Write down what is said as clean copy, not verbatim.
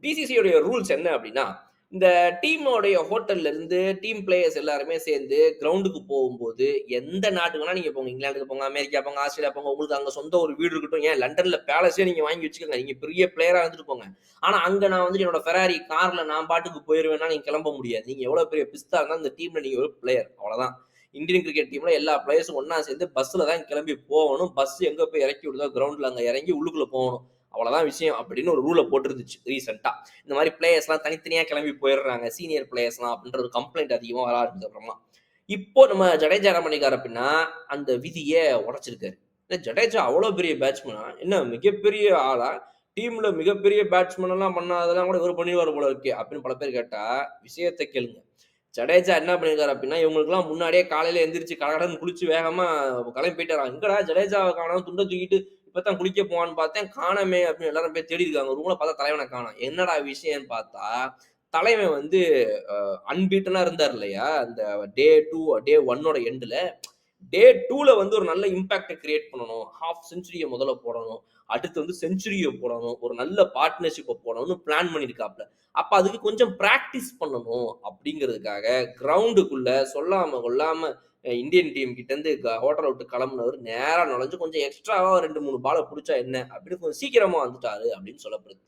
பிசிசியோடைய rules என்ன அப்படின்னா, இந்த டீமோடைய ஹோட்டல்ல இருந்து டீம் பிளேயர்ஸ் எல்லாருமே சேர்ந்து கிரவுண்டுக்கு போகும்போது, எந்த நாட்டுக்கு வேணா நீங்க போங்க. இங்கிலாந்துக்கு போங்க, அமெரிக்கா போங்க, ஆஸ்திரேலியா போங்க. உங்களுக்கு அங்க சொந்த ஒரு வீடு இருக்கட்டும். ஏன் லண்டன்ல பேலஸே நீங்க வாங்கி வச்சுக்கோங்க. நீங்க பெரிய பிளேயரா இருந்துட்டு போங்க. ஆனா, அங்க நான் வந்துட்டு என்னோட ஃபெராரி கார்ல நான் பாட்டுக்கு போயிருவேன்னா, நீங்க கிளம்ப முடியாது. நீங்க எவ்வளவு பெரிய பிஸ்தா இருந்தாலும் இந்த டீம்ல நீங்க ஒரு பிளேயர். அவ்வளவுதான். இந்தியன் கிரிக்கெட் டீம்ல எல்லா பிளேயர்ஸும் ஒண்ணா சேர்ந்து பஸ்ல தான் கிளம்பி போகணும். பஸ் எங்க போய் இறக்கி விடுதோ கிரவுண்ட்ல அங்க இறங்கி உள்ளுக்குள்ள போகணும். அவ்வளவுதான் விஷயம் அப்படின்னு ஒரு ரூல போட்டுருந்துச்சு ரீசெண்டா. இந்த மாதிரி பிளேயர்ஸ்லாம் தனித்தனியா கிளம்பி போயிடுறாங்க. சீனியர் பிளேயர்ஸ்லாம் அப்படின்ற ஒரு கம்ப்ளைண்ட் அதிகமா வர ஆரம்பிச்சது அப்புறமா. இப்போ நம்ம ஜடேஜா என்ன பண்ணிருக்காரு அப்படின்னா, அந்த விதிய உடைச்சிருக்காரு. ஜடேஜா அவ்வளோ பெரிய பேட்ஸ்மேனா? என்ன மிகப்பெரிய ஆளா? டீம்ல மிகப்பெரிய பேட்ஸ்மேன் எல்லாம் பண்ணாததெல்லாம் கூட இவரு பண்ணிருவாரு போல இருக்கே! அப்படின்னு பல பேர் கேட்டா, விஷயத்த கேளுங்க. ஜடேஜா என்ன பண்ணியிருக்காரு அப்படின்னா, இவங்களுக்கெல்லாம் முன்னாடியே காலையில எந்திரிச்சு கடகடன்னு குளிச்சு வேகமா கிளம்பி போயிட்டாராம். எங்கடா ஜடேஜாவ காணோம், துண்ட தூக்கிட்டு இப்பதான் குளிக்க போவான்னு பார்த்தேன், காணோமே அப்படின்னு எல்லாரும் போய் தேடி இருக்காங்க. ரூம்ல பார்த்தா தலைவன காணோம். என்னடா விஷயம்ன்னு பார்த்தா, தலைவன் வந்து அன்பீட்டனா இருந்தார் இல்லையா? அந்த டே 2 டே 1 எண்டுல டே 2ல வந்து ஒரு நல்ல இம்பாக்ட்ட கிரியேட் பண்ணணும். ஹால்ஃப் செஞ்சுரிய முதல்ல போடணும். அடுத்து வந்து செஞ்சுரிய போடணும். ஒரு நல்ல பார்ட்னர்ஷிப்ப போடணும்னு பிளான் பண்ணியிருக்காப்ல. அப்ப அதுக்கு கொஞ்சம் பிராக்டிஸ் பண்ணணும் அப்படிங்கிறதுக்காக கிரவுண்டுக்குள்ள சொல்லாம கொள்ளாம இந்தியன் டீம் கிட்ட இருந்து ஹோட்டல விட்டு கிளம்புனவரு நேரா நுழைஞ்சு கொஞ்சம் எக்ஸ்ட்ராவா 2, 3 பால புடிச்சா என்ன அப்படின்னு கொஞ்சம் சீக்கிரமா வந்துட்டாரு அப்படின்னு சொல்லப்படுது.